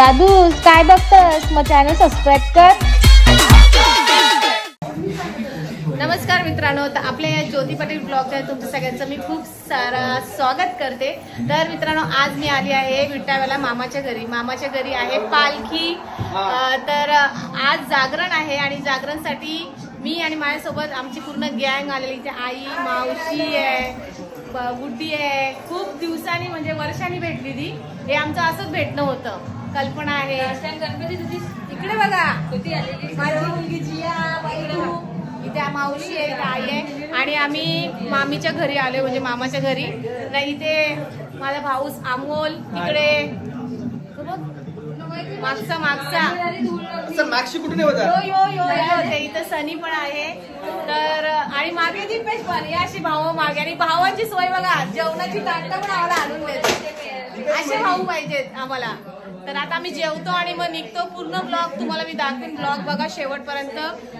दादू काय बघतस, मग channel subscribe कर। नमस्कार मित्रांनो, तर आपल्या या ज्योती पाटील ब्लॉगच्या तुमचं सगळ्यांचं मी खूप सारा स्वागत करते। तर मित्रांनो, आज मी आली आहे विटाव्याला मामाच्या घरी। मामाच्या घरी आहे पालखी। तर आज जागरण आहे आणि जागरणसाठी मी आणि माझ्यासोबत आमची पूर्ण गँग आलेली। इथे आई, मावशी आहे, गुड्डी आहे। खूप दिवसांनी म्हणजे वर्षांनी भेटली ती। हे आमचं असंच भेटणं होतं। कल्पना आहे, गणपती तुझी इकडे बघा, माझी मुलगी जिया, इथे मावशी आहे, आई आहे आणि आम्ही मामीच्या घरी आले, म्हणजे मामाच्या घरी। नाही इथे माझा भाऊ अमोल, इकडे मागचा मागशी कुठे होता यो इथं सनी पण आहे। तर आणि मागे दीपेश पण, हे अशी भाऊ मागे। आणि भावांची सोय बघा, जेवणाची ताटं पण आम्हाला आणून देते। असे भाऊ पाहिजेत आम्हाला। तर आता आम्ही जेवतो आणि मग निघतो। पूर्ण ब्लॉग तुम्हाला मी दाखवीन, ब्लॉग बघा शेवटपर्यंत।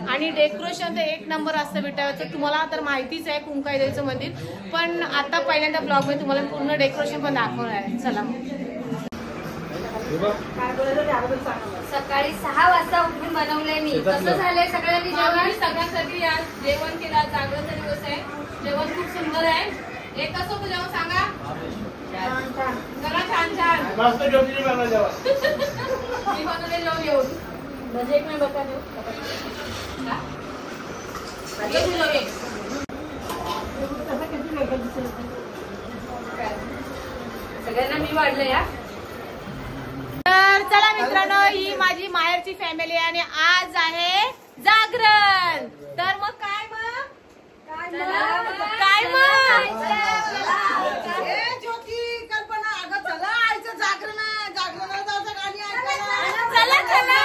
आणि डेकोरेशन तर एक नंबर असतं विटाव्याचं, तुम्हाला तर माहितीच आहे, कुंकाईदेवीचं मंदिर। पण आता पहिल्यांदा ब्लॉग मध्ये तुम्हाला पूर्ण डेकोरेशन पण दाखवणार आहे। चला, सकाळी 6 वाजता उठून बनवलंय मी। कसं झालंय सगळ्यांनी जेवण? सगळ्यांसाठी आज जेवण केलं। जागरणाचा दिवस आहे, जेवण खूप सुंदर आहे। एक कसं होतं जेवण सांगा? जरा छान छान मी बनवले जेवण येऊन म्हणजे एक मी बघा सगळ्यांना मी वाढलं या। तर चला मित्रांनो, ही माझी माहेरची फॅमिली आहे आणि आज आहे जागरण। तर मग काय ज्योती, कल्पना, अगं चला आईचं जागरण आहे, जागरणाला जायचं गाणी ऐकायला। चला चला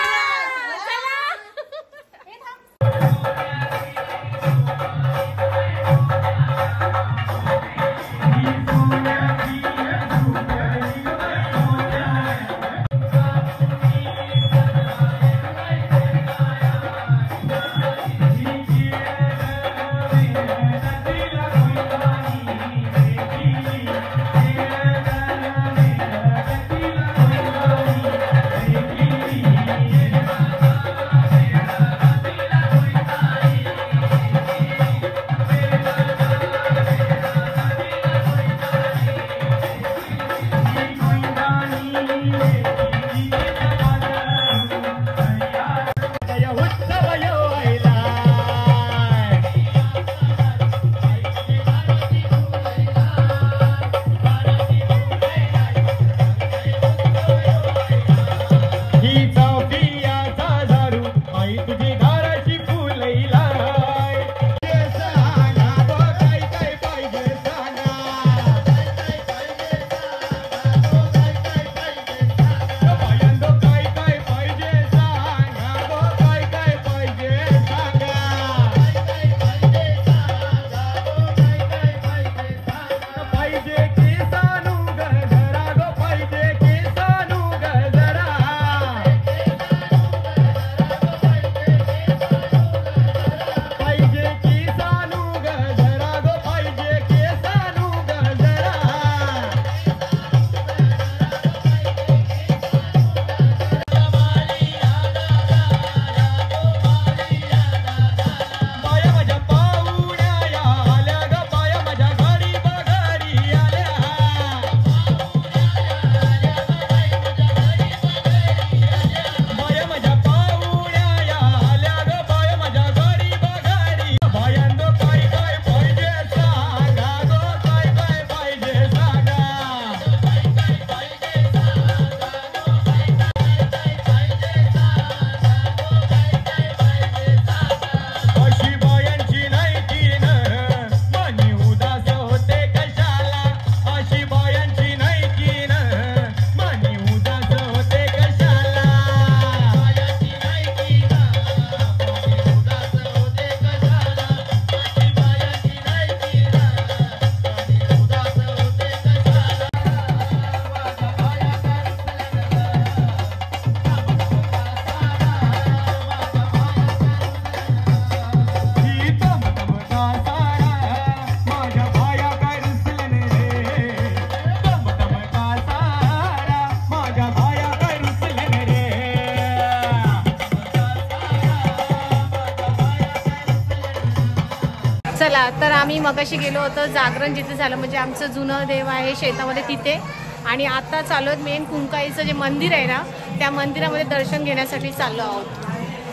तर आम्ही मगाशी गेलो होतो जागरण जिथे झालं, म्हणजे आमचं जुनं देव आहे शेतामध्ये तिथे. आणि आता चालू आहेत मेन कुंकाईचं जे मंदिर आहे ना, त्या मंदिरामध्ये दर्शन घेण्यासाठी चाललो आहोत.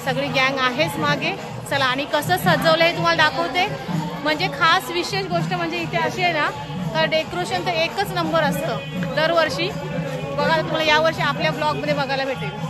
सगळी गँग आहेच मागे. चला, आणि कसं सजवलं आहे तुम्हाला दाखवते. म्हणजे खास विशेष गोष्ट म्हणजे इथे अशी आहे ना, तर डेकोरेशन तर एकच नंबर असतं दरवर्षी. बघा तुम्हाला यावर्षी आपल्या ब्लॉगमध्ये बघायला भेटेल.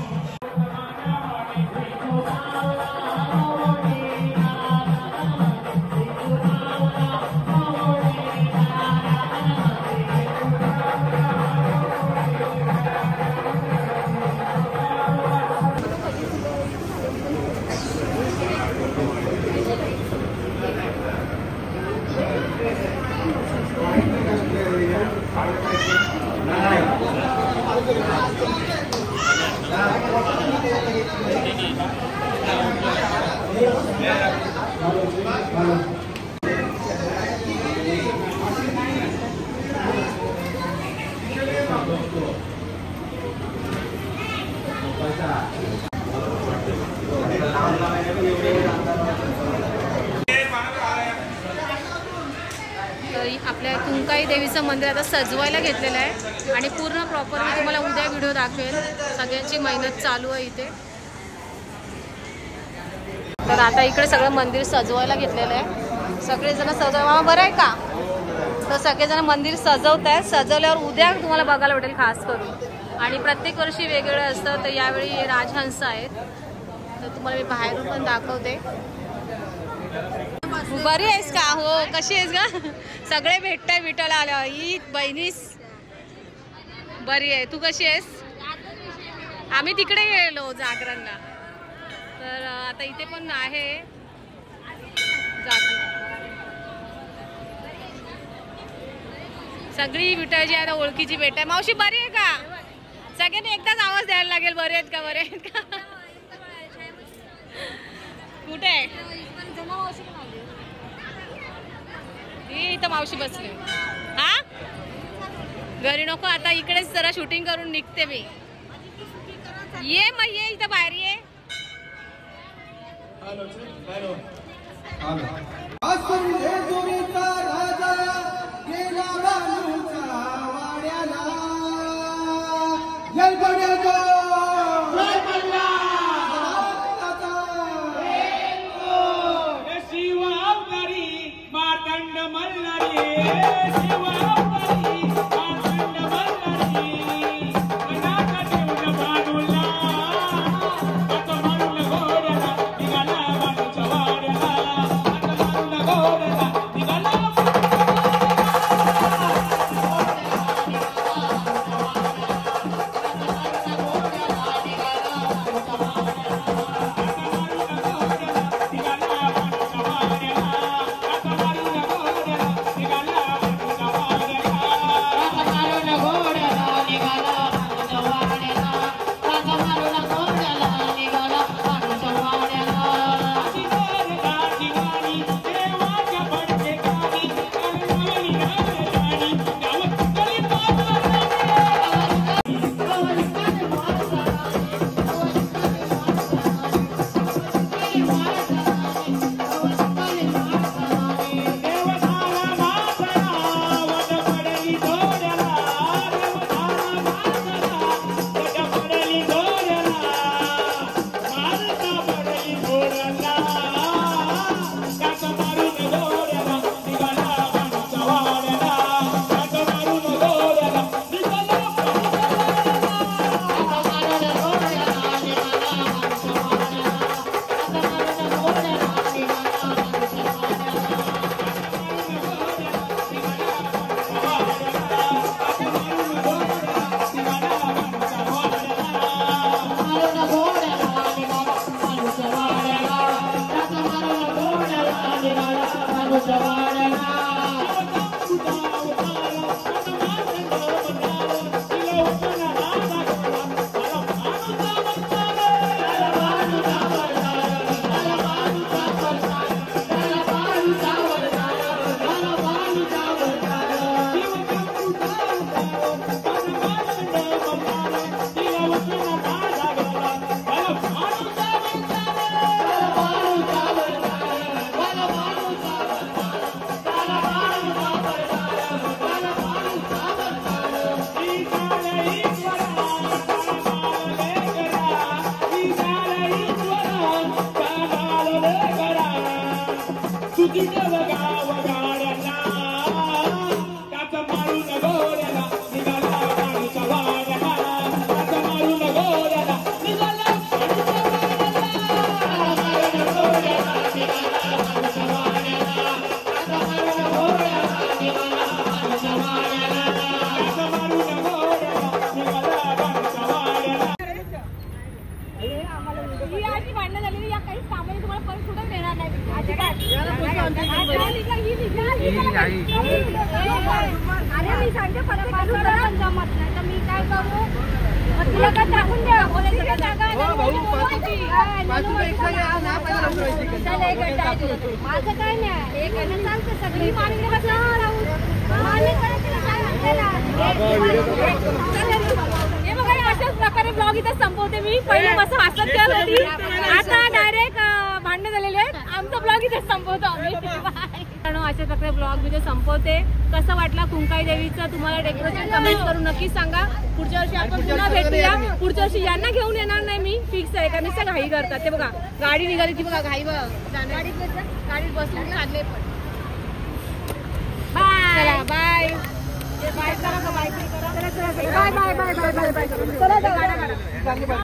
आपल्या कुंकाई देवीचं मंदिर आता सजवायला घेतलेलं आहे आणि पूर्ण प्रॉपर मी तुम्हाला उद्या व्हिडिओ दाखवेल. सगळ्यांची मेहनत चालू आहे इथे. तर आता इकडे सगळं मंदिर सजवायला घेतलेलं आहे. सगळेजण मामा बरं आहे का? तर सगळेजण मंदिर सजवत आहेत. सजवल्यावर उद्या तुम्हाला बघायला भेटेल खास करून. आणि प्रत्येक वर्षी वेगवेगळं असतं. तर यावेळी राजहंस आहेत, तर तुम्हाला मी बाहेरून पण दाखवते. बरी आहेस का? हो. कशी आहेस का? सगळे भेटताय विटाला आल्या. ही बहिणीस बरी आहे. तू कशी आहेस? आम्ही तिकडे गेलो जागरणला. तर आता इथे पण आहे जागरण. सगळी विटाची आता ओळखीची भेट आहे. मावशी बरी आहे का? सगळ्यांनी एकदाच आवाज द्यायला लागेल. बरे आहेत का? बरे आहेत का? कुठे आहे? इथं मावशी बसले. हा, घरी नको आता, इकडेच जरा शूटिंग करून निघते मी. ये मग ये इथं बाहेर ये. अरे मी सांगते फक्त पण जमत नाही तर मी काय करू तिला काय टाकून द्या माझं काय नाही एक चालतं सगळी अशाच प्रकारे ब्लॉग इथे संपवते मी. पहिले मस्त हसत करत होती, आता डायरेक्ट भांडण झालेले आहेत. आमचा ब्लॉग इथे संपवतो आम्ही. अशा प्रकारे ब्लॉग इथे संपवते. कसं वाटला कुंकाई देवीचं तुम्हाला डेकोरेशन कमेंट करून नक्की सांगा. पुढच्या वर्षी आपण पुन्हा भेटूया. पुढच्या वर्षी यांना घेऊन येणार नाही मी, फिक्स आहे. कारण सगळं घाई करतात. ते बघा गाडी निघाली ती बघा घाई बघ गाडीत बसले चालले पण. बाय बाय बाय करा bye bye bye bye bye bye.